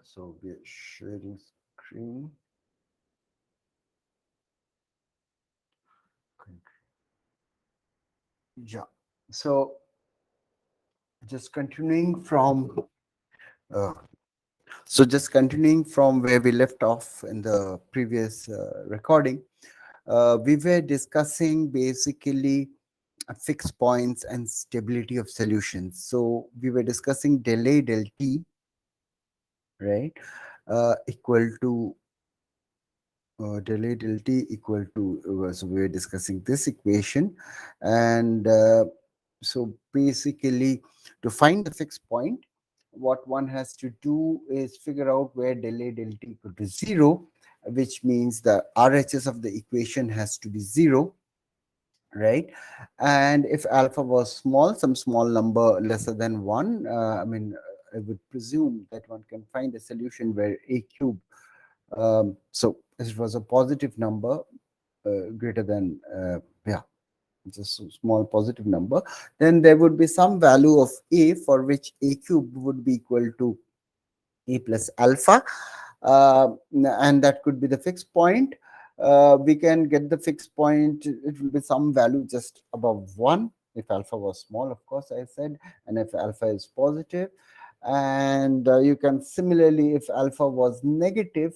So we're sharing screen. Yeah. So just continuing from uh, just continuing from where we left off in the previous recording, we were discussing basically fixed points and stability of solutions. So we were discussing delay del t, right, equal to delay del t equal to, so we were discussing this equation, and so basically to find the fixed point, what one has to do is figure out where delay del t equal to 0, which means the RHS of the equation has to be 0, right? And if alpha was small, some small number lesser than 1, I would presume that one can find a solution where a cube, so it was a positive number, greater than, yeah, just a small positive number, then there would be some value of a for which a cube would be equal to a plus alpha, and that could be the fixed point. We can get the fixed point, it will be some value just above 1 if alpha was small, of course, I said, and if alpha is positive. And you can similarly, if alpha was negative,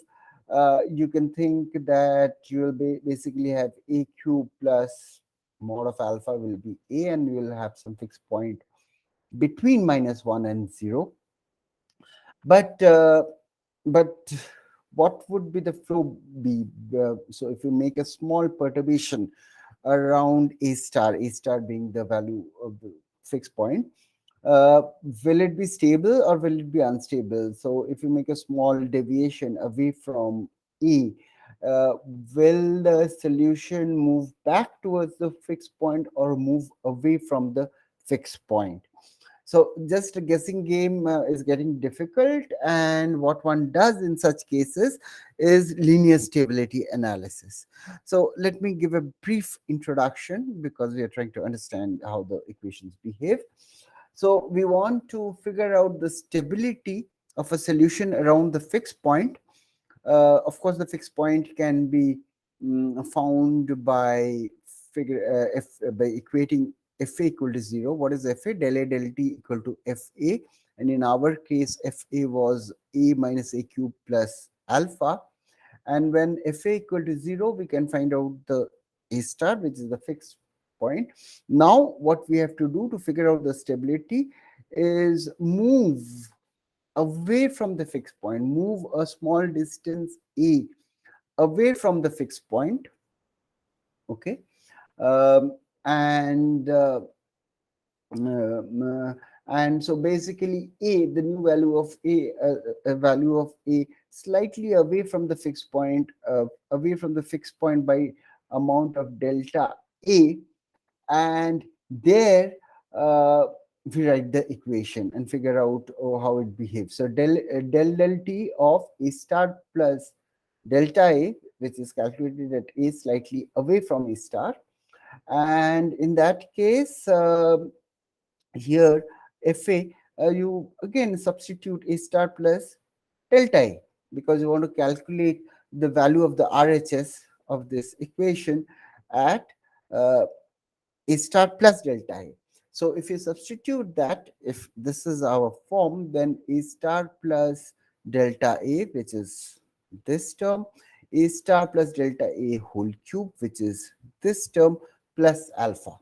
you can think that you will be basically have a cube plus mod of alpha will be a, and you will have some fixed point between -1 and 0. But but what would be the flow be? So if you make a small perturbation around a star being the value of the fixed point, uh, will it be stable or will it be unstable? So if you make a small deviation away from a, uh, will the solution move back towards the fixed point or move away from the fixed point? So just a guessing game is getting difficult, and what one does in such cases is linear stability analysis. So let me give a brief introduction because we are trying to understand how the equations behave. So we want to figure out the stability of a solution around the fixed point. Of course, the fixed point can be found by figure if by equating fa equal to 0. What is fa? Del a del t equal to fa, and in our case, fa was a minus a cube plus alpha. And when fa equal to 0, we can find out the a star, which is the fixed point. Now, what we have to do to figure out the stability is move away from the fixed point, move a small distance a away from the fixed point. Okay. um, and and so basically a, the new value of a value of a slightly away from the fixed point, away from the fixed point by amount of delta a, and there uh, we write the equation and figure out how it behaves. So del t of a star plus delta a, which is calculated at a slightly away from a star, and in that case, here fa, you again substitute a star plus delta a, because you want to calculate the value of the RHS of this equation at uh, a star plus delta a. So if you substitute that, if this is our form, then a star plus delta a, which is this term, a star plus delta a whole cube, which is this term, plus alpha,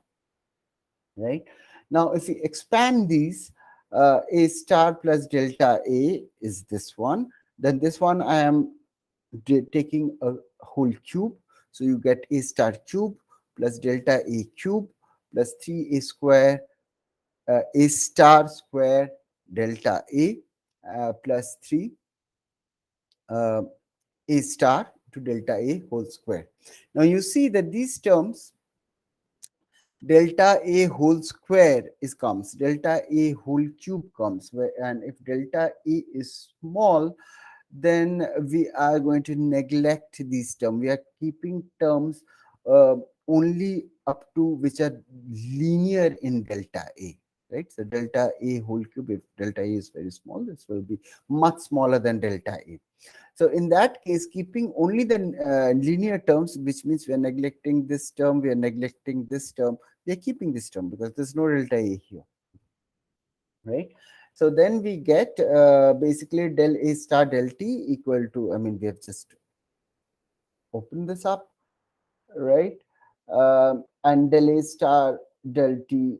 right? Now, if we expand these, a star plus delta a is this one. Then this one I am taking a whole cube. So you get a star cube plus delta a cube plus 3a square, a star square delta a, plus 3 uh, a star to delta a whole square. Now you see that these terms, delta a whole square is comes, delta a whole cube comes, and if delta a is small, then we are going to neglect these terms. We are keeping terms uh, only up to which are linear in delta a. right? So delta A whole cube, if delta A is very small, this will be much smaller than delta A. So in that case, keeping only the linear terms, which means we are neglecting this term, we are neglecting this term, we are keeping this term because there's no delta A here, right? So then we get basically del A star del T equal to, I mean, we have just opened this up, right? And del A star del T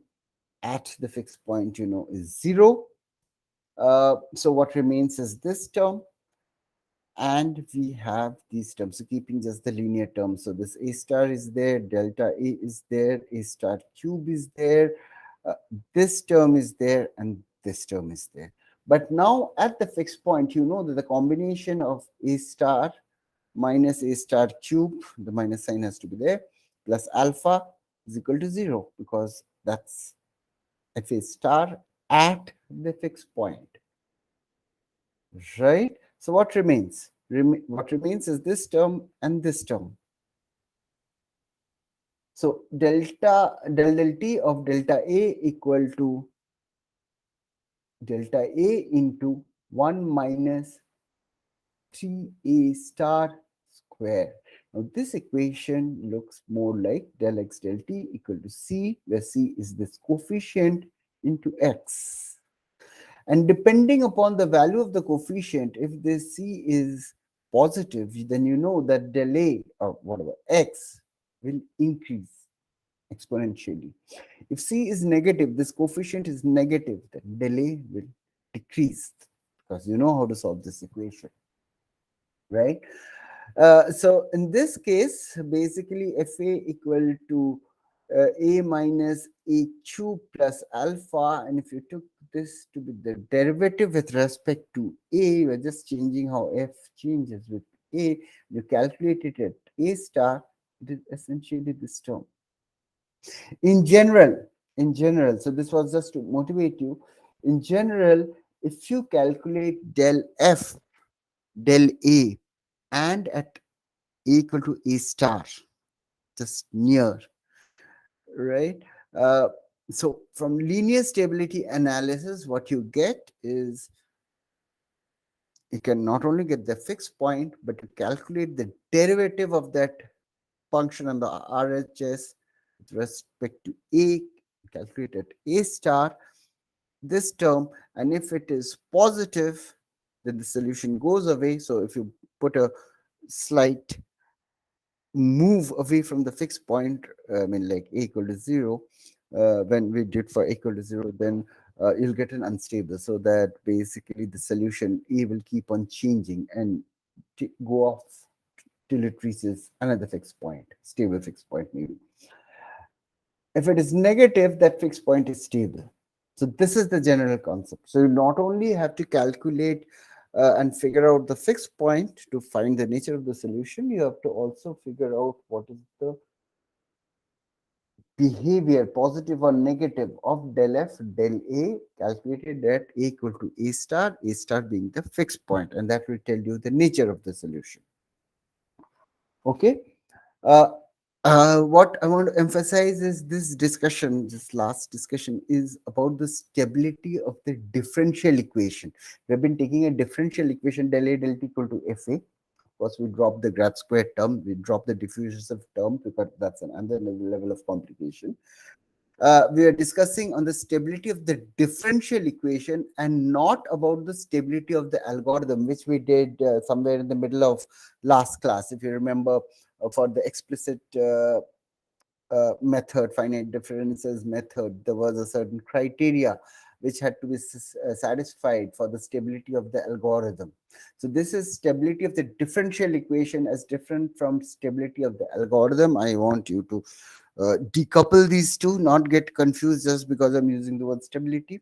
at the fixed point, is 0. So what remains is this term, and we have these terms. So keeping just the linear terms. So this A star is there, delta A is there, A star cube is there, uh, this term is there, and this term is there. But now at the fixed point, you know that the combination of A star minus A star cube, the minus sign has to be there, plus alpha is equal to 0, because that's f A star at the fixed point, right? So what remains? What remains is this term and this term. So del t of delta A equal to delta A into 1 minus 3A star square. Now this equation looks more like del x del t equal to C, where C is this coefficient into x. And depending upon the value of the coefficient, if the C is positive, then you know that delay or whatever x will increase exponentially. If C is negative, this coefficient is negative, then delay will decrease, because you know how to solve this equation, right? So in this case, basically FA equal to A minus A cube plus alpha. And if you took this to be the derivative with respect to A, you are just changing how F changes with A. You calculate it at A star, it is essentially this term. In general, so this was just to motivate you. In general, if you calculate del F, del A, and at equal to A star, just near, right? Uh, so from linear stability analysis, what you get is you can not only get the fixed point, but you calculate the derivative of that function on the RHS with respect to A, calculate at A star, this term, and if it is positive, then the solution goes away. So if you put a slight move away from the fixed point, I mean, like A equal to 0, when we did for A equal to 0, then you'll get an unstable. So that basically the solution A will keep on changing and go off till it reaches another fixed point, stable fixed point maybe. If it is negative, that fixed point is stable. So this is the general concept. So you not only have to calculate and figure out the fixed point to find the nature of the solution, you have to also figure out what is the behavior, positive or negative, of del f del a calculated at a equal to a star being the fixed point, and that will tell you the nature of the solution. Okay. Uh, what I want to emphasize is this discussion, this last discussion, is about the stability of the differential equation. We have been taking a differential equation del A del T equal to FA. Of course, we drop the grad square term, we drop the diffusive term because that's another level of complication. We are discussing on the stability of the differential equation and not about the stability of the algorithm, which we did somewhere in the middle of last class. If you remember, for the explicit method, finite differences method, there was a certain criteria which had to be satisfied for the stability of the algorithm. So this is stability of the differential equation as different from stability of the algorithm. I want you to decouple these two, not get confused just because I'm using the word stability.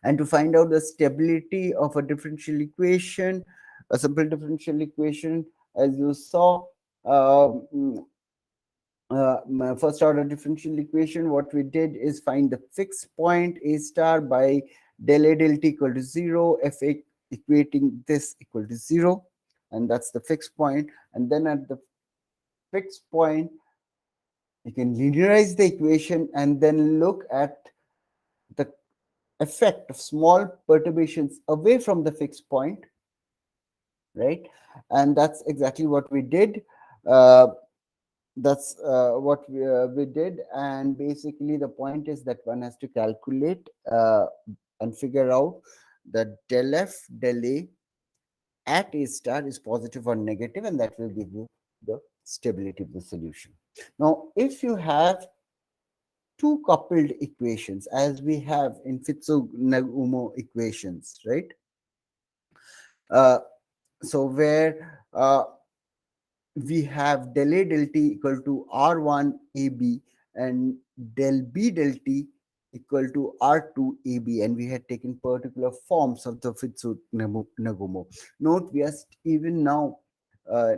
And to find out the stability of a differential equation, a simple differential equation, as you saw, um, my first order differential equation, what we did is find the fixed point a star by del a del t equal to 0, f equating this equal to 0, and that's the fixed point. And then at the fixed point, you can linearize the equation and then look at effect of small perturbations away from the fixed point, right? And that's exactly what we did. Uh, that's what we did. And basically, the point is that one has to calculate and figure out that del f del a at a star is positive or negative, and that will give you the stability of the solution. Now, if you have two coupled equations, as we have in Fitz-Nagumo equations, right? Uh, so where we have del A del T equal to R1 AB and del B del T equal to R2 AB, and we had taken particular forms of the Fitz-Nagumo. Note, we are even now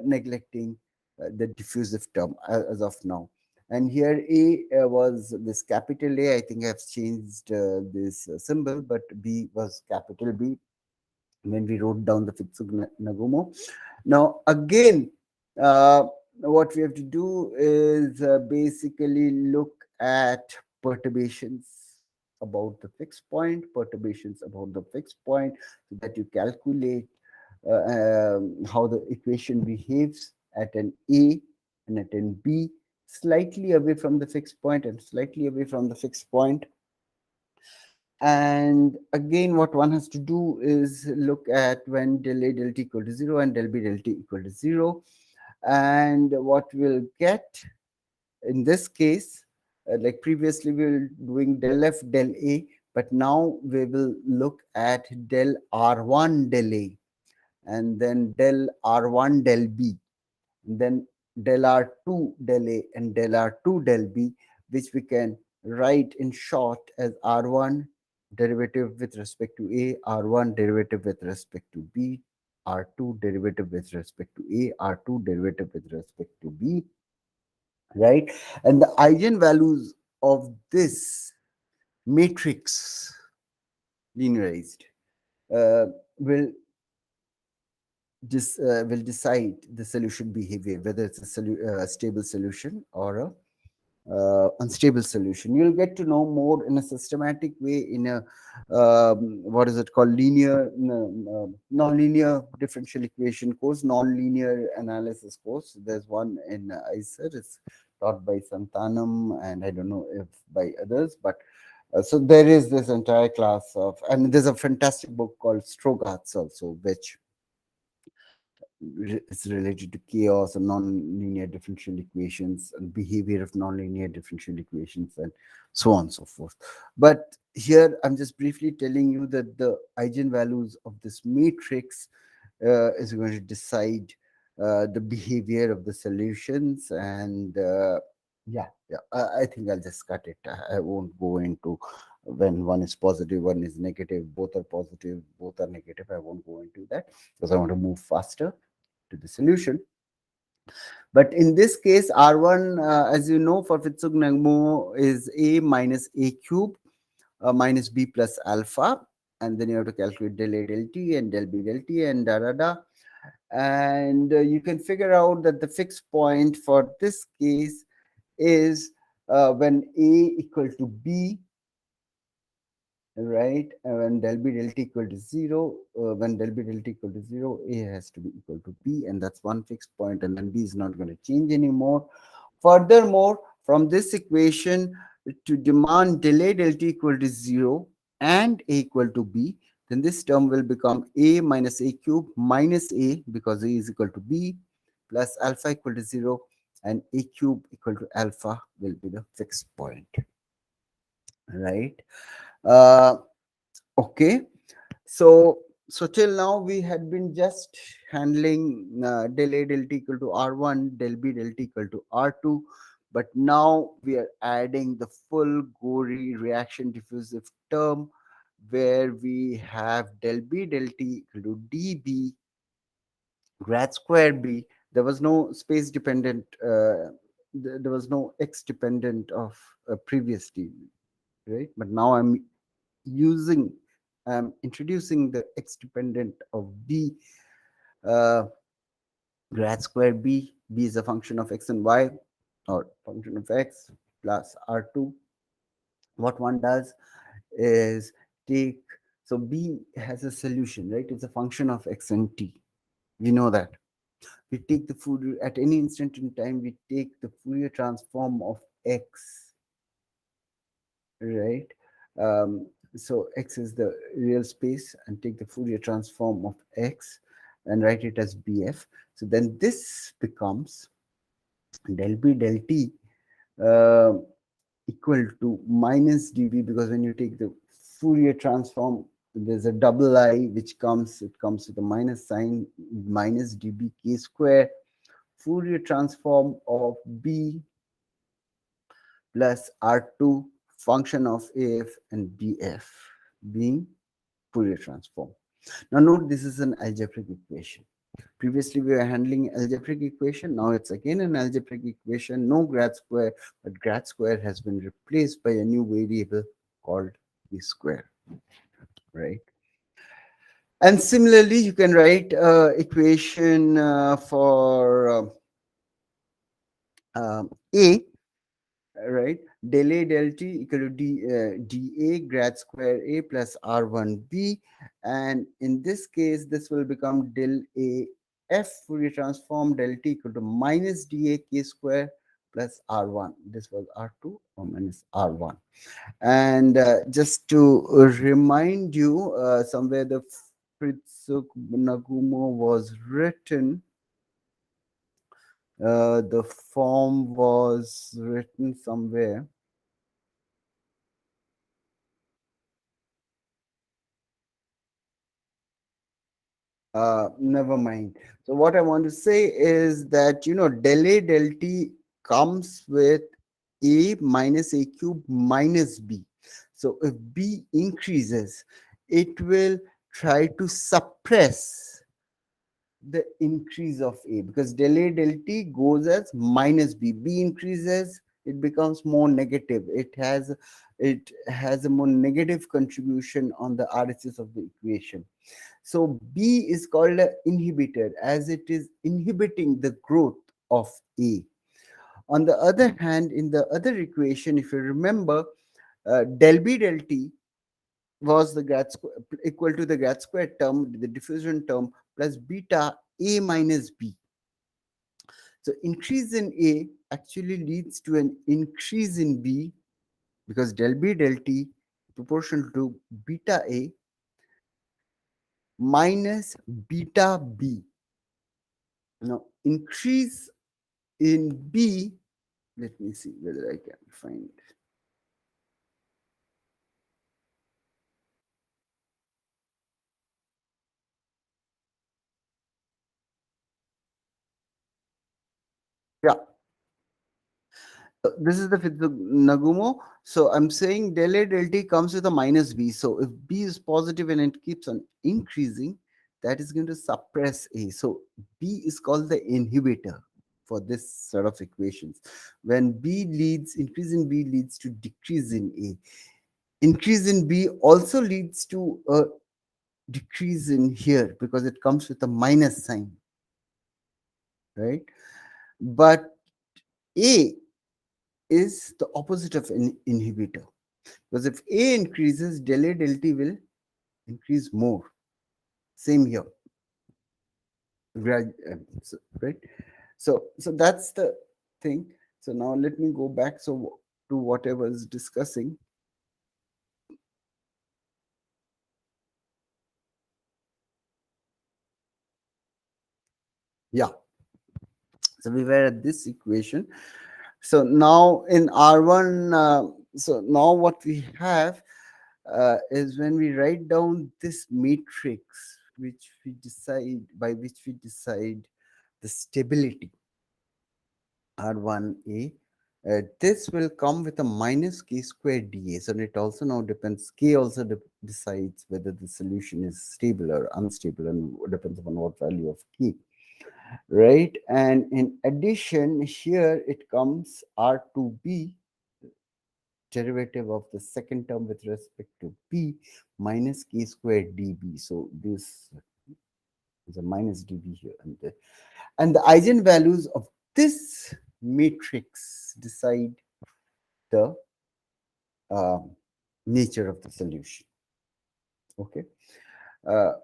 neglecting the diffusive term as of now. And here A was this capital A. I think I've changed this symbol, but B was capital B when we wrote down the Fitz-Nagumo. Now, again, uh, what we have to do is basically look at perturbations about the fixed point, perturbations about the fixed point, so that you calculate how the equation behaves at an A and at an B, slightly away from the fixed point and slightly away from the fixed point. And again, what one has to do is look at when del A del T equal to 0 and del B del T equal to 0. And what we'll get in this case, like previously we were doing del F del A, but now we will look at del R1 del A, and then del R1 del B, and then del R2 del A and del R2 del B, which we can write in short as R1 derivative with respect to A, R1 derivative with respect to B, R2 derivative with respect to A, R2 derivative with respect to B, right? And the eigenvalues of this matrix linearized uh, will will decide the solution behavior, whether it's a stable solution or a unstable solution. You'll get to know more in a systematic way in a what is it called, linear non-linear differential equation course, non-linear analysis course. There's one in ICER. It's taught by Santanam, and I don't know if by others, but so there is this entire class of, and there's a fantastic book called Strogatz also, which is related to chaos and nonlinear differential equations and behavior of nonlinear differential equations and so on and so forth. But here I'm just briefly telling you that the eigenvalues of this matrix is going to decide the behavior of the solutions. And yeah, I think I'll just cut it. I won't go into when one is positive, one is negative, both are positive, both are negative. I won't go into that because I want to move faster to the solution. But in this case, R1, as you know, for Fitzhugh-Nagumo is A minus A cube minus B plus alpha. And then you have to calculate del A del T and del B del T and da da da. And you can figure out that the fixed point for this case is when A equal to B, right? When del B del T equal to 0, when del B del T equal to 0, A has to be equal to B, and that's one fixed point, and then B is not going to change anymore. Furthermore, from this equation, to demand del A del T equal to 0 and A equal to B, then this term will become A minus A cube minus A, because A is equal to B, plus alpha equal to 0, and A cube equal to alpha will be the fixed point, right? Uh, okay. So till now we had been just handling del A del T equal to R1, del B del T equal to R2, but now we are adding the full gory reaction diffusive term, where we have del B del T equal to dB grad square B. There was no space dependent, there was no x dependent of previously, right? But now using introducing the x dependent of b, uh, grad square b. B is a function of x and y, or function of x plus r2. What one does is take, so B has a solution, right? It's a function of x and t. We know that. We take the Fourier, at any instant in time, we take the Fourier transform of x, right? So x is the real space, and take the Fourier transform of x and write it as bf. So then this becomes del b del t uh, equal to minus dv, because when you take the Fourier transform, there's a double I which comes, it comes with a minus sign, minus db k square Fourier transform of b plus r2 function of af and bf being Fourier transform. Now note, this is an algebraic equation. Previously we were handling algebraic equation, now it's again an algebraic equation, no grad square, but grad square has been replaced by a new variable called b square, right? And similarly, you can write equation for a, right? Del A del t equal to dA grad square A plus R1B. And in this case, this will become del A F Fourier transform del t equal to minus dA k square plus R1. This was R2 or minus R1. And just to remind you, somewhere the Fritzuk Nagumo was written, the form was written somewhere. Never mind. So what I want to say is that, del A del T comes with A minus A cube minus B. So if B increases, it will try to suppress the increase of A, because del A del T goes as minus B. B increases, it becomes more negative. It has a more negative contribution on the RHS of the equation. So B is called an inhibitor, as it is inhibiting the growth of A. On the other hand, in the other equation, if you remember, del B del T was the grad square, equal to the grad square term, the diffusion term, plus beta A minus B. So increase in A actually leads to an increase in B, because del B del T proportional to beta A minus beta B. Now, increase in B, let me see whether I can find. Yeah, this is the Nagumo. So I'm saying del A del T comes with a minus B. So if B is positive and it keeps on increasing, that is going to suppress A. So B is called the inhibitor for this sort of equations. When increase in B leads to decrease in A. Increase in B also leads to a decrease in here, because it comes with a minus sign, right? But A is the opposite of an inhibitor, because if A increases, del A del T will increase more. Same here, right? So that's the thing. So now let me go back to what I was discussing. Yeah. So we were at this equation. So now in R1, so now what we have is when we write down this matrix, by which we decide the stability R1A. This will come with a minus k squared dA. So it also now depends, k also decides whether the solution is stable or unstable, and depends upon what value of k, right? And in addition, here it comes R2B, derivative of the second term with respect to b, minus k squared db. So this is a minus db here, and the eigenvalues of this matrix decide the um, nature of the solution. Okay.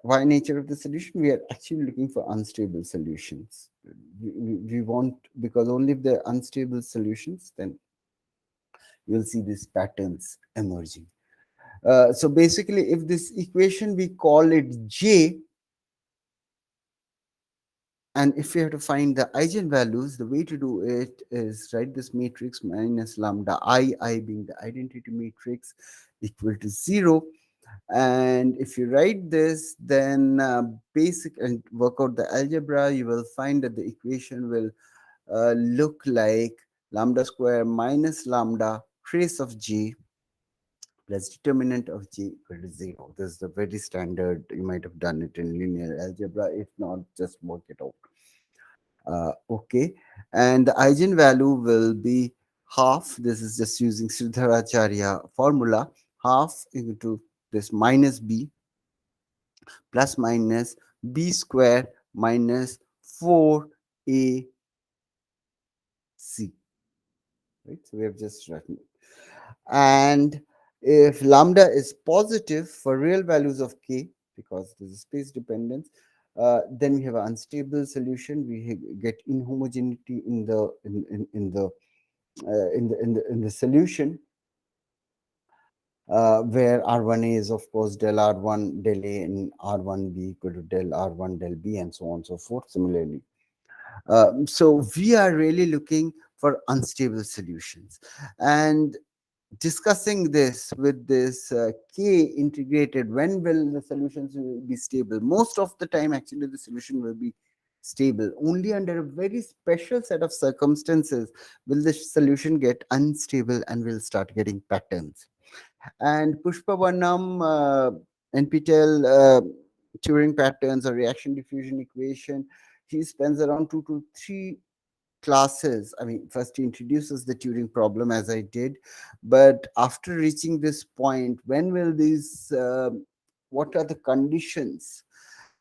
Why nature of the solution? We are actually looking for unstable solutions. We want, because only if they're unstable solutions, then you'll see these patterns emerging. So basically, if this equation we call it J, and if we have to find the eigenvalues, the way to do it is write this matrix minus lambda I being the identity matrix, equal to 0. And if you write this, then basic and work out the algebra, you will find that the equation will look like lambda square minus lambda trace of J plus determinant of J equal to 0. This is the very standard. You might have done it in linear algebra. If not, just work it out. Okay. And the eigenvalue will be half. This is just using Sridharacharya formula. Half into this minus b plus minus b square minus 4ac. Right? So we have just written it. And if lambda is positive for real values of k, because this is space dependence, then we have an unstable solution. We get inhomogeneity in the solution, where R1A is of course del R1 del A and R1B equal to del R1 del B, and so on and so forth. Similarly, so we are really looking for unstable solutions, and discussing this with this k integrated, when will the solutions will be stable? Most of the time, actually, the solution will be stable. Only under a very special set of circumstances will the solution get unstable and will start getting patterns. And Pushpa Varnam, NPTEL, Turing patterns or reaction diffusion equation, he spends around 2 to 3 classes. I mean, first he introduces the Turing problem, as I did, but after reaching this point, when will these, what are the conditions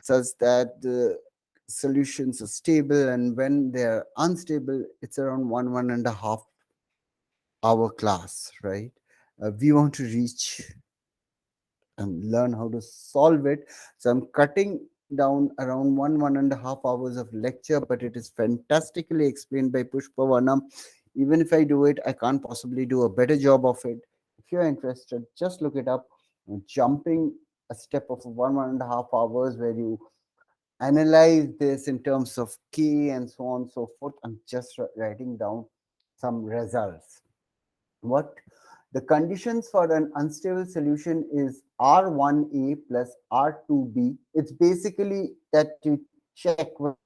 such that the solutions are stable, and when they are unstable, it's around 1.5 hour class, right? We want to reach and learn how to solve it. So I'm cutting down around 1.5 hours of lecture, but it is fantastically explained by Pushpa Vanam. Even if I do it, I can't possibly do a better job of it. If you're interested, just look it up. Jumping a step of 1.5 hours where you analyze this in terms of K and so on and so forth. I'm just writing down some results. What the conditions for an unstable solution is R1A plus R2B. It's basically that you check whether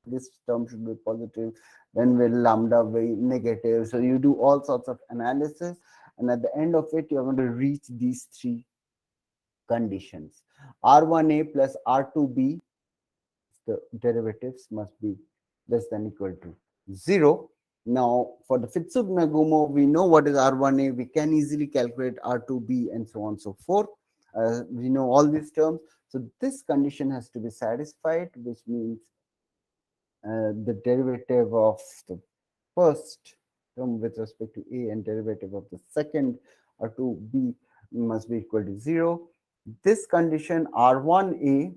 this term should be positive, when will lambda be negative. So you do all sorts of analysis, and at the end of it, you're going to reach these 3 conditions. R1A plus R2B, the derivatives must be less than equal to 0. Now, for the Fitzhugh-Nagumo, we know what is R1A. We can easily calculate R2B and so on and so forth. We know all these terms. So this condition has to be satisfied, which means the derivative of the first term with respect to A and derivative of the second R2B must be equal to 0. This condition R1A,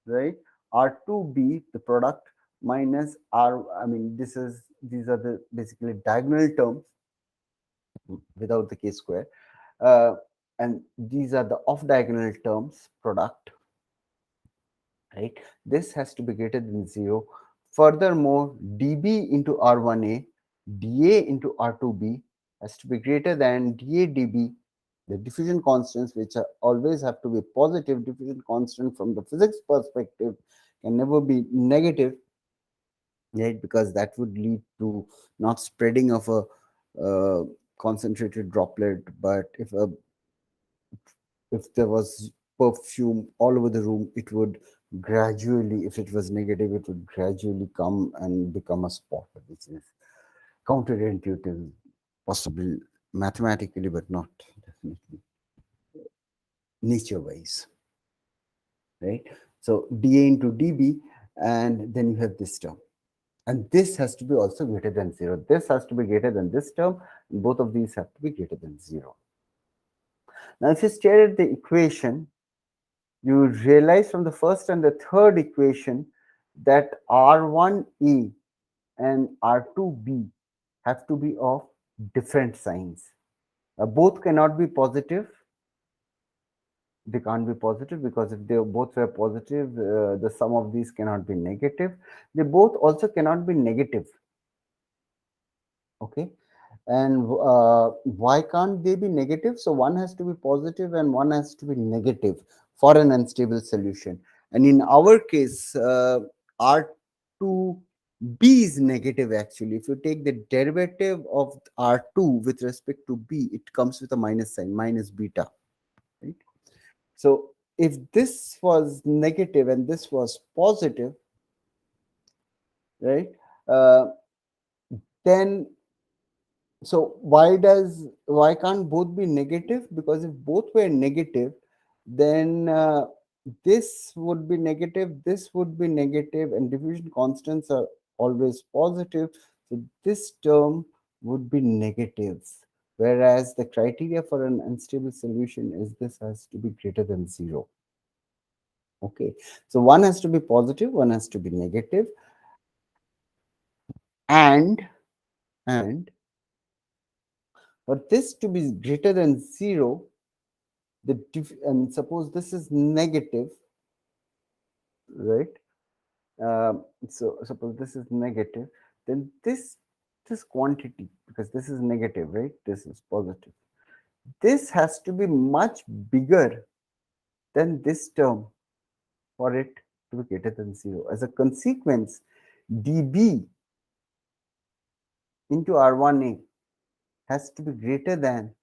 right, R2B, the product, minus R, I mean, these are the basically diagonal terms without the k square. Uh, and these are the off diagonal terms, product, right? This has to be greater than 0. Furthermore, dB into R1A, dA into R2B has to be greater than dA dB. The diffusion constants, which are always have to be positive, diffusion constant from the physics perspective can never be negative, right? Because that would lead to not spreading of a concentrated droplet. But if there was perfume all over the room, it would gradually, if it was negative, it would gradually come and become a spot, which is counterintuitive, possible mathematically, but not definitely nature wise, right? So dA into dB, and then you have this term. And this has to be also greater than 0. This has to be greater than this term, and both of these have to be greater than 0. Now, if you stare at the equation, you realize from the first and the third equation that R1A and R2B have to be of different signs. Both cannot be positive. They can't be positive because if they both were positive, the sum of these cannot be negative. They both also cannot be negative. Okay. And why can't they be negative? So one has to be positive and one has to be negative for an unstable solution. And in our case, R2B is negative actually. If you take the derivative of R2 with respect to B, it comes with a minus sign, minus beta. Right? So if this was negative and this was positive, right, uh, then so why can't both be negative? Because if both were negative, then this would be negative, this would be negative, and diffusion constants are always positive. So this term would be negative. Whereas the criteria for an unstable solution is this has to be greater than zero. Okay, so one has to be positive, one has to be negative, and and for this to be greater than zero, and suppose this is negative, right? So suppose this is negative, then this quantity, because this is negative, right? This is positive. This has to be much bigger than this term for it to be greater than zero. As a consequence, dB into R1A has to be greater than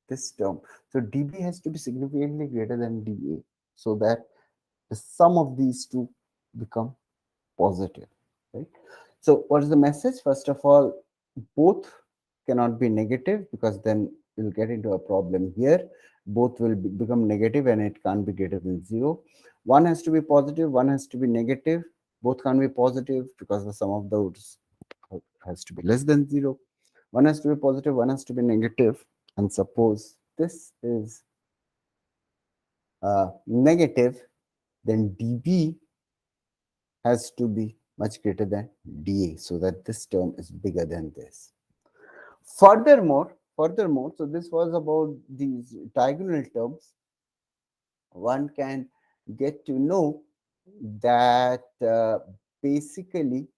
this term. So dB has to be significantly greater than dA so that the sum of these two become positive, right? So what is the message? First of all, both cannot be negative because then you'll get into a problem here. Both will become negative and it can't be greater than zero. One has to be positive, one has to be negative. Both can't be positive because the sum of those has to be less than zero. One has to be positive, one has to be negative. And suppose this is negative, then dB has to be much greater than dA so that this term is bigger than this. Furthermore, so this was about these diagonal terms. One can get to know that basically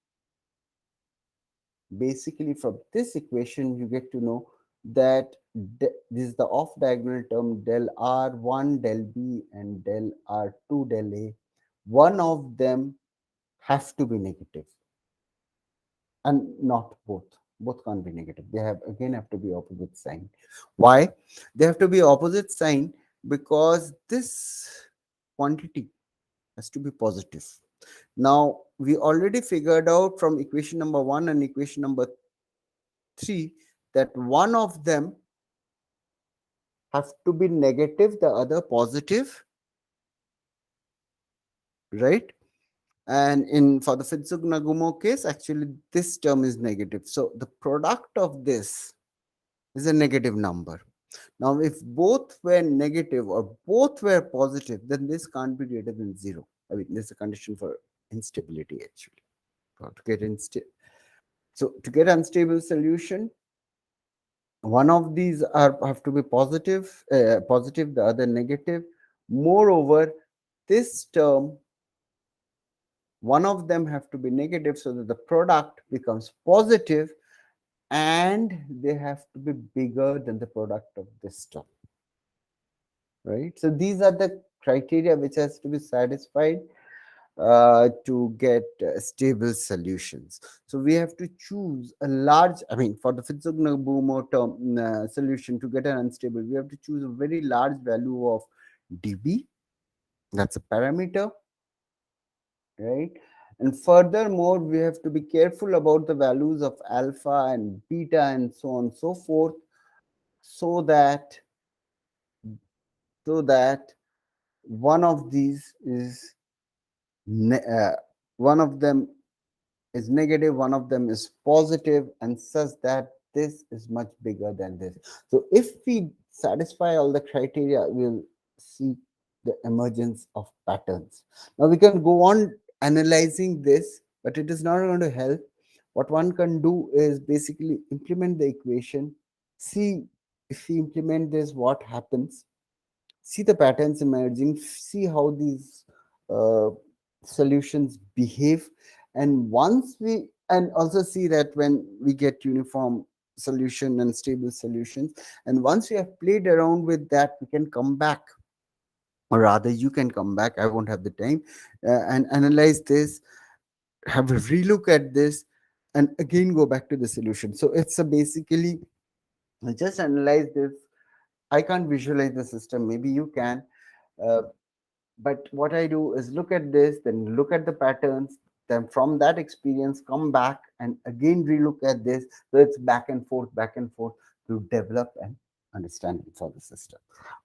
from this equation you get to know that this is the off diagonal term del R1 del B and del R2 del A. One of them have to be negative and not both. Both can't be negative. They have to be opposite sign. Why? They have to be opposite sign because this quantity has to be positive. Now we already figured out from equation number 1 and equation number 3 that one of them have to be negative, the other positive, right? And in for the Fitsug-Nagumo case, actually this term is negative. So the product of this is a negative number. Now, if both were negative or both were positive, then this can't be greater than zero. I mean, this is a condition for instability actually. To get so to get unstable solution, one of these have to be positive, the other negative. Moreover, this term, one of them have to be negative so that the product becomes positive, and they have to be bigger than the product of this term, right? So these are the criteria which has to be satisfied to get stable solutions. So we have to choose a large, I mean, for the Fitsug-Nagumo term solution to get an unstable, we have to choose a very large value of dB. That's a parameter, right? And furthermore, we have to be careful about the values of alpha and beta and so on and so forth, so that one of these is one of them is negative, one of them is positive, and such that this is much bigger than this. So if we satisfy all the criteria, we'll see the emergence of patterns. Now we can go on analyzing this, but it is not going to help. What one can do is basically implement the equation, see if we implement this, what happens, see the patterns emerging, see how these uh, solutions behave, and once we and also see that when we get uniform solution and stable solutions, and once we have played around with that, we can come back, or rather you can come back, I won't have the time, and analyze this, have a relook at this, and again go back to the solution. So it's a basically just analyze this. I can't visualize the system, maybe you can, uh, but what I do is look at this, then look at the patterns, then from that experience come back and again relook at this. So it's back and forth to develop an understanding for the system.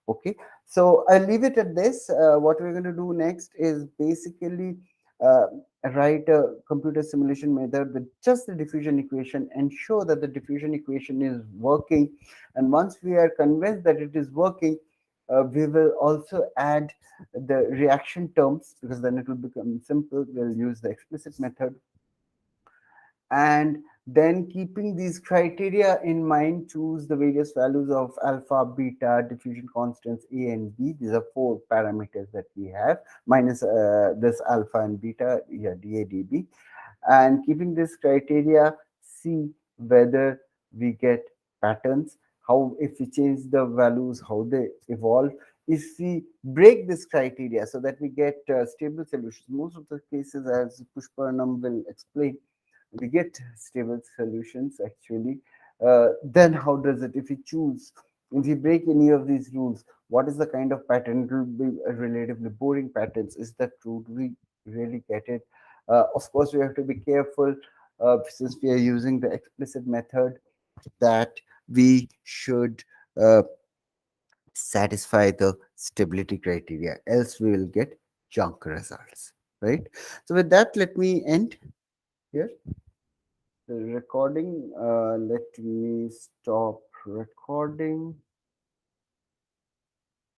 Okay, so I'll leave it at this. What we're going to do next is basically uh, write a computer simulation method with just the diffusion equation, ensure that the diffusion equation is working, and once we are convinced that it is working, we will also add the reaction terms, because then it will become simple. We'll use the explicit method, and then keeping these criteria in mind, choose the various values of alpha, beta, diffusion constants a and b. These are four parameters that we have, minus this alpha and beta, yeah, da, db. And keeping this criteria, see whether we get patterns, how if we change the values, how they evolve. If we break this criteria so that we get stable solutions, most of the cases, as Pushpanam will explain, we get stable solutions actually. Then how does it, if we choose, if we break any of these rules, what is the kind of pattern? It will be a relatively boring patterns. Is that true? Do we really get it? Of course we have to be careful, since we are using the explicit method, that we should uh, satisfy the stability criteria, else we will get junk results, right? So with that, let me end here the recording. Let me stop recording.